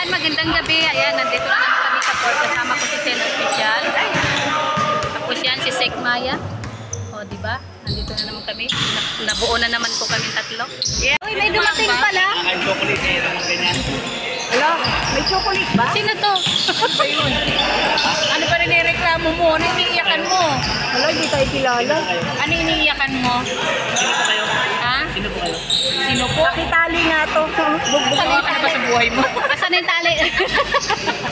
Ayan, magandang gabi. Ayan, nandito na naman kami sa port. Kasama ko si Sen Official. Tapos yan, si Sek Maya. O, diba? Nandito na naman kami. Nabuo na naman po kami tatlo. Yeah. Uy, may dumating pala. Ang chocolate eh, naman ganyan. Hello? May chocolate ba? Sino to? Ano yun? Ano pa rin reklamo mo? Ano iniiyakan mo? Hello, hindi tayo kilala. Ano iniiyakan mo? Sino po kayo? Ha? Sino po kayo? Sino po? Pakitali nga to. Sanay Bugbog ka na ba sa buhay mo? Asan na yung tali?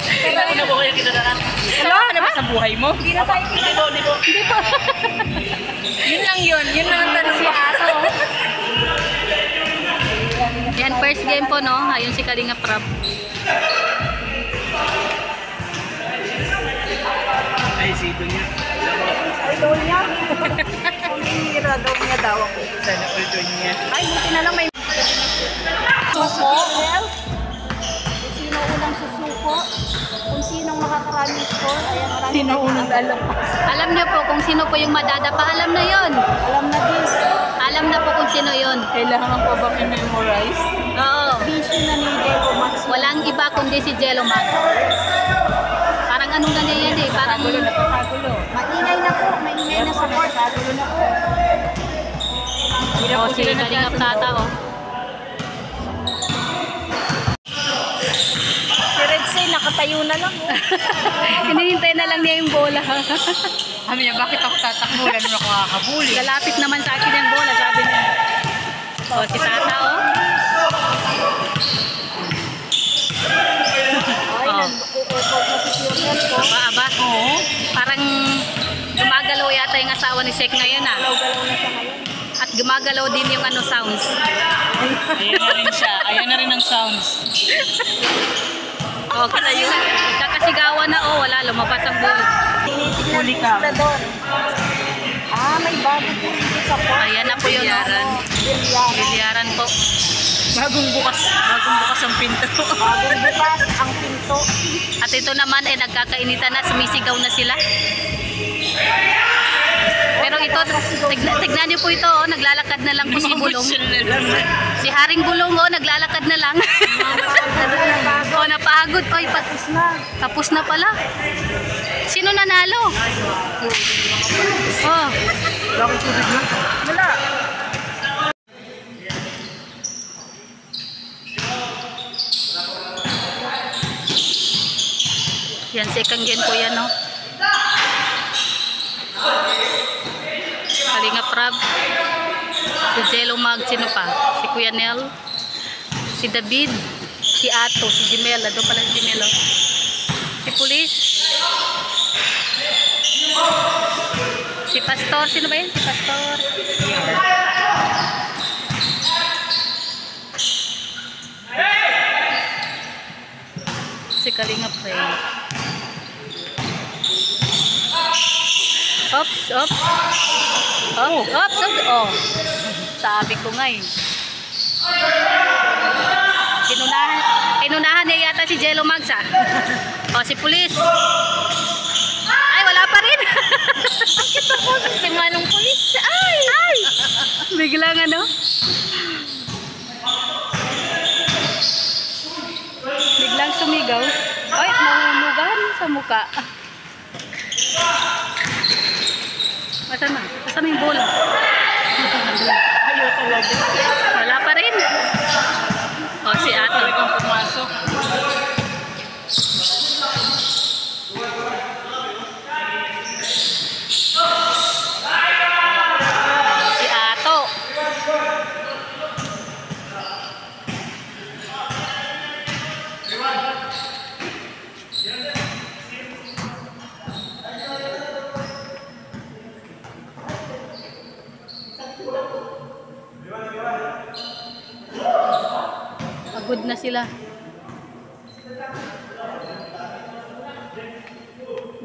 Sino na po kayo kinalaran? Hello? Ka na ba sa buhay mo? Hindi na tayo kilala. Hindi po. Hindi po. Yun lang yun. Yun lang ang tanong si Aso. Yan, first game po, no? Ayun si Kalinga Prab. Ay, si Dunya. Ay, daw niya. Pumihira daw niya daw ako. Sana all Dunya. Ay, buti na lang may susuko. Well, kung sino unang susuko, kung sinong makakaraming score, ayan maraming. Sino unang alam? Alam niyo po kung sino po yung madadapa. Alam na yon. Alam na din. Alam na po kung sino yon. Kailangan pa bang i-memorize? Oo. Vision na ni Diego Max. Walang iba kundi si Jello Max. Parang ano na niya yan eh. Parang... Napakagulo. Maingay na po. Maingay na sa court. Napakagulo na po. Oh, si Kalinga Tata, oh. Si Redsay, nakatayo na lang. Hinihintay na lang niya yung bola. Sabi niya, bakit ako tatakbo? Wala naman ako kakabuli. Lalapit naman sa akin yung bola, sabi niya. Oh, si Tata, oh. Ay, nag-report na si Fiorel ko. Aba. Oo. Parang gumagalaw yata yung asawa ni Sek ngayon, ah. Galaw-galaw na siya ngayon. At gumagalaw din yung ano sounds. Ayan na rin siya. Ayan na rin ang sounds. Oh, kasi yun. Kakasigawan na, oh. Wala, lumabas ang bola. Huli ka. Ah, may bago po dito sa court. Ayan na po yun, oh. Bilyaran po. Bagong bukas ang pinto. Bagong bukas ang pinto. At ito naman ay nagkakainitan na, sumisigaw na sila. Pero ito, tignan niyo po ito, oh, naglalakad na lang po si Bulong. Si Haring Bulong, oh, naglalakad na lang. Oh, napagod. Oy, tapos na pala. Sino nanalo? Oh. Bakit tubig na? Wala. Yan, second game po yan, no? Kalinga Prab. Si Jello Mag, sino pa? Si Kuya Nel. Si David. Si Ato. Si Jimela. Doon pala si Jimela. Si Police. Si Pastor. Sino ba yan? Si Pastor. Si Kalinga Prab. Oops, oops. Oops, oops, oops. Oh. Sabi ko nga eh. Kinunahan niya yata si Jello Mags, ah. O, si Police. Ay, wala pa rin. Ito po, sistema ng polis. Ay! Ay! Biglang ano? Biglang sumigaw. Ay, nahulugan sa muka. Asan na? Asan na yung bola? Ayaw talaga. Wala pa rin. O, si Ato. Talagang pumasok. Si Ato. Pagod na sila.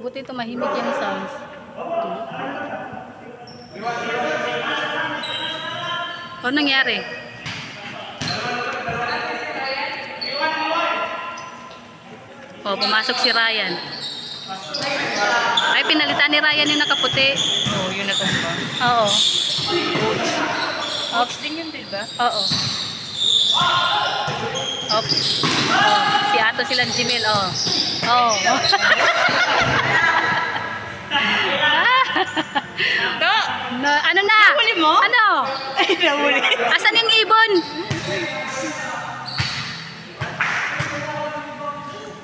Buti tumahimik yung sounds. Ano nangyari? Oh, pumasok si Ryan. Ay, pinalitan ni Ryan yung nakaputi. Oo, yun na tumba. Oo. Ops din yun, diba? Oo. Oops. Oh, si Ate Ito silang Jimel, oh. Oh. Ano na? Nahuli mo? Ano? Ay, nahuli. Asan yung ibon?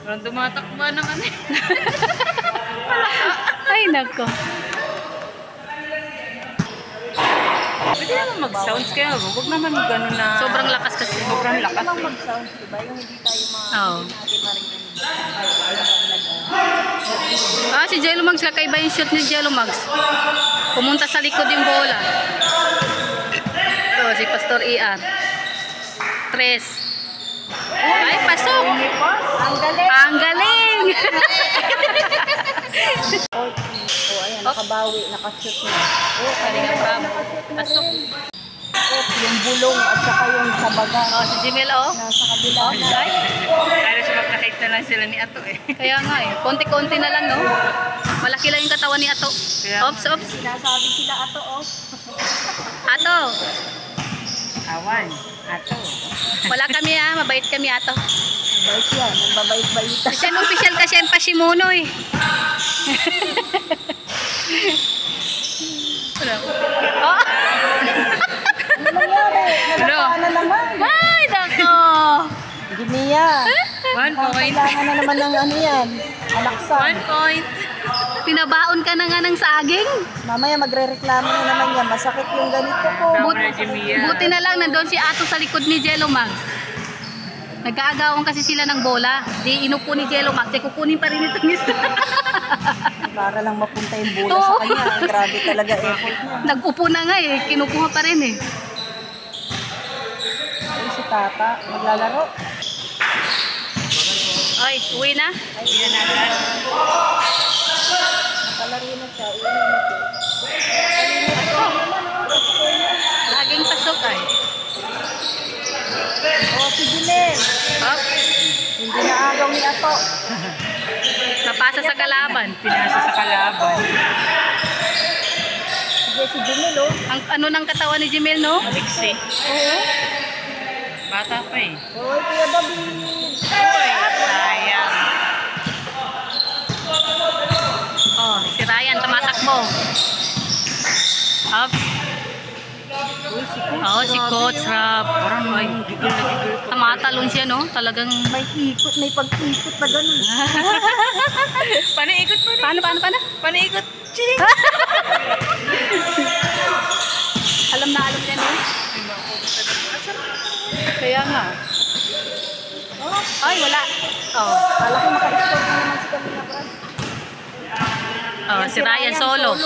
Parang tumatakba ng ano. Ay, nako. Pwede naman mag-sounds kaya huwag naman gano'n na... Sobrang lakas kasi. Sobrang lakas Lang eh. mag-sounds, diba? Yung hindi tayo Oo. natin marinig. Si Jello Mags, kakaiba yung shoot ni Jello Mags. Pumunta sa likod yung bola. Ito, si Pastor Ian. Tres. Ay, pasok! Ang galing! Ang galing! Oh, ayan, nakabawi, nakashoot na. Kalinga bravo. Pasok. Yung bulong at saka yung sabaga. Si Jimel, oh. Nasa kabila. Ay, Kaya siya magkakita na lang sila ni Ato eh. kaya nga eh. Konti-konti na lang, no? Malaki lang yung katawan ni Ato. Ops, ops. Sinasabi sila ato, oh. Ato. Awan. Ato. Wala kami ha. Mabait kami, Ato. Bait yan, nagbabait-baita. Siya official kasi yung pasimuno eh. Oh! Ano? Ano naman? Ay, nako! Gimiya. 1 point. Kailangan na naman ng ano yan. Alaksan. 1 point. Pinabaon ka na nga ng saging. Mamaya magre-reklamo na naman yan. Masakit yung ganito ko. Buti na lang nandun si Ato sa likod ni Jello Mags. Nagkaagawan kasi sila ng bola. Di inupo ni Jello Mags. Eh, kukunin pa rin ito nito. Para lang mapunta yung bola Oo. sa kanya. Grabe talaga effort niya. Nag-upo na nga eh. Kinukuha pa rin eh. Ay, si Tata, maglalaro. Ay, uwi na. Yan agad. Nakalaro na siya. Uwi na siya. Laging pasok ay. Oh, si Jimel. Up. Hindi na agaw ni Ato. Napasa sa kalaban. Pinasa sa kalaban. Sige, si Jimel, oh. Ang ano ng katawan ni Jimel, no? Maliksi. Oo. Bata pa eh. Oy, Kuya David. Uy, sayang. Oh, si Ryan tumatakbo. Up. Oh, si Coach Rap. Parang may gigil na gigil. Tumatalon siya, no? Talagang... May ikot, may pag-ikot na gano'n. Panaikot pa rin. Paano? Panaikot. Ching! Alam na alam niya, no? Kaya nga. Ay, wala. Oh. Kala ko maka-score na naman si Kamina Brad. Oh, si Ryan solo.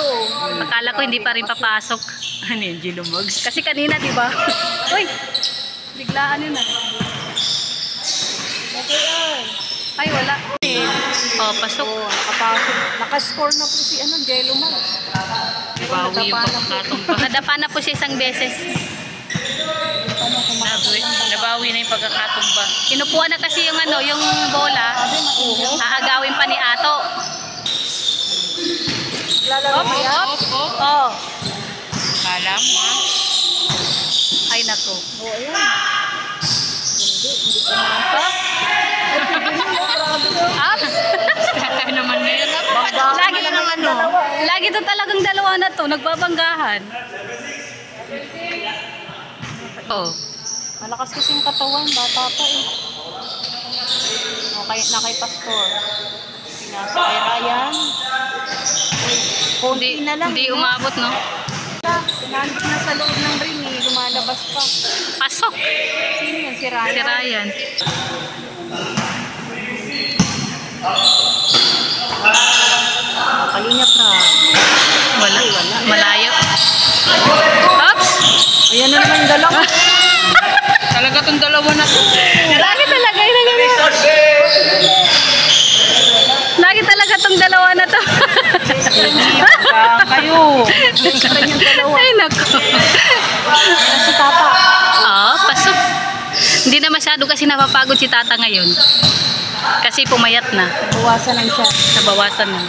Akala ko hindi pa rin papasok. Ano yung Jello Mags? Kasi kanina, di ba? Uy! Biglaan yun ah. Okay, ay. Ay, wala. Oh, pasok. Oh, nakapasok. Nakascore na po si Jello Mag. Bawi yung pagkakatumba. Nadapa na po siya isang beses. Nabawi na yung pagkakatumba. Kinupuan na kasi yung yung bola. Aagawin pa ni Ato. Maglalaro ba yan? Oh. Kala mo ah. Ay, nako. Oo, ayan. Hindi ko naman. Up. Kaya naman na yun. Lagi to naman, no? Lagi to talagang dalawa na to. Nagbabanggahan. Oh. Malakas kasi yung katawan. Bata pa eh. Okay, na kay Pastor. Pinasa kay Ryan. Konti na lang. Hindi umabot, no? Pinandit na sa loob ng ring eh. Lumalabas pa. Pasok. Sino yan? Si Ryan? Si Ryan. Kalinga pra. Wala. Malayo. Oops. Ayan na naman yung dalawa. Talaga tong dalawa na to. Lagi talaga yun. Lagi talaga tong dalawa na to. Kayo. Ay, nako. Si Tata. Oh, pasok. Hindi na masyado kasi napapagod si Tata ngayon. Kasi pumayat na. Bawasan lang siya. Nabawasan na.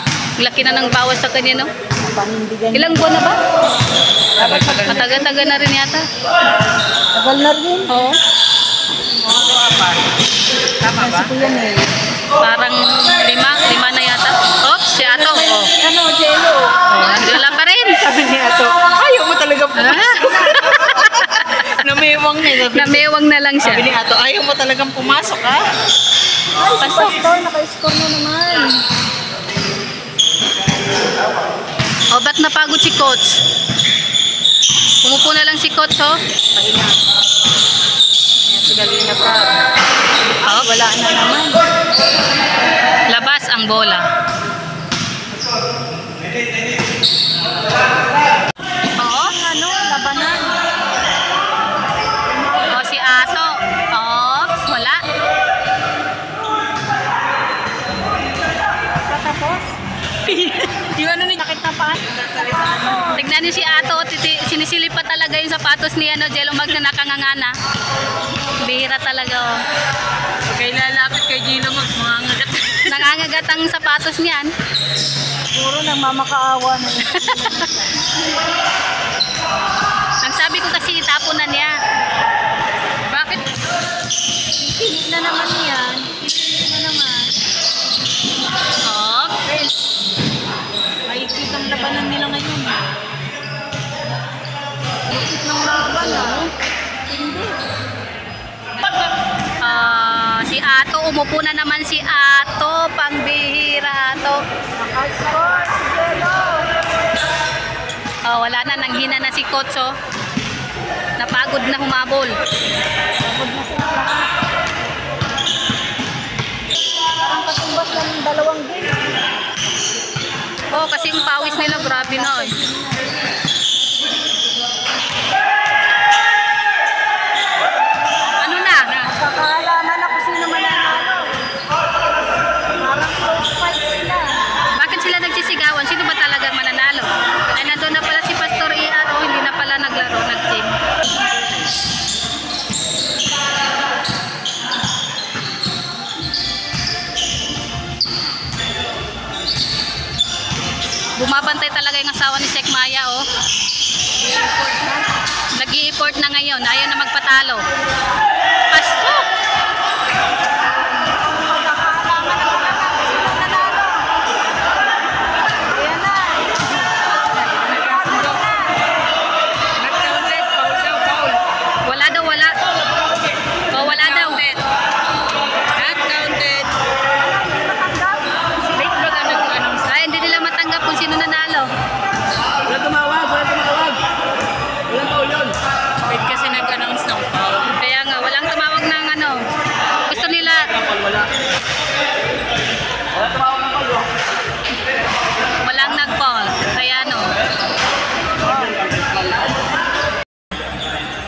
Laki na ng bawas sa kanya, no? Panindigan niya. Ilang buwan na ba? Matagal-tagal na rin yata. Tagal na rin. Oo. apat. Tama ba? Kasi yan eh. Parang lima na yata. Oops, si Ato. Oh. Ano, Jello? Wala pa rin. Sabi niya ito, ayaw mo talaga pumasok. Namewang na. Namewang na lang siya. Sabi ni Ato, ayaw mo talagang pumasok ha? Ay, si Pastor, naka-score na naman. O, ba't napagod si Coach? Pumupo na lang si Coach, oh. Pahinga. Ayan, si Galina pa. Oh, Wala na naman. labas ang bola. Oo, Ano, labanan. o si Ato. Oops, wala. Patapos. Yung ano ni Sakit na pa. Tignan niyo si Ato, sinisilip pa talaga yung sapatos ni Jello Mag na nakangangana. Bihira talaga, oh. kay lalapit kay Gino magmangagat. Nangangagat ang sapatos niyan. Puro nagmamakaawa na yun. Ang sabi ko kasi itapon na niya. Bakit? Pilit na naman yan. Pilit na naman. Oops. Mahigpit ang labanan nila ngayon. Lupit ng laban, ah. Hindi. Si Ato, umupo na naman si Ato. Pangbihira, Ato. Naka-score si Jello. Oh, wala na, nanghina na si Coach, oh. Napagod na humabol. Pagod na sila lahat. Parang katumbas lang yung dalawang game. Oh, kasi yung pawis nila, grabe na, eh. Ano na? Kakaalaman na kung sino mananalo. Parang close fight sila. Bakit sila nagsisigawan? Sino ba talagang mananalo? Ay, nandun na pala si Pastor ER. Oh, hindi na pala naglaro, nag-team. Bumabantay talaga yung asawa ni Sek Maya, oh. Nag-i-import na ngayon. Ayaw na magpatalo. Pasok! Wala daw, wala. Oh, wala daw. Not counted. Late blood ang nag-announce. Ay, hindi nila matanggap kung sino nanalo. Wala tumawag. Walang foul yun. Wait kasi nag-announce ng foul. Kaya nga, walang tumawag ng ano. Gusto nila, Wala. Wala tumawag ng foul. walang nag-call. Kaya ano.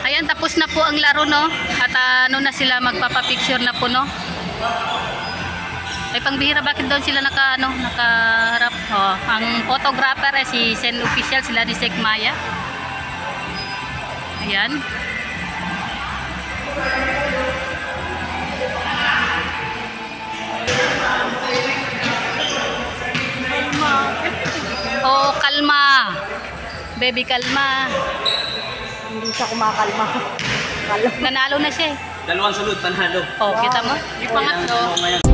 Ayan, tapos na po ang laro, no? At ano na sila, magpapapicture na po, no? Ay, pangbihira, bakit doon sila nakaharap? Oh, ang photographer ay si Sen Official, sila ni Sek Maya. Ayan. Oh, kalma. Baby, kalma. Hindi siya kumakalma. Nanalo na siya, eh. Dalawang sunod, panalo. Oh, kita mo? Yung pangatlo.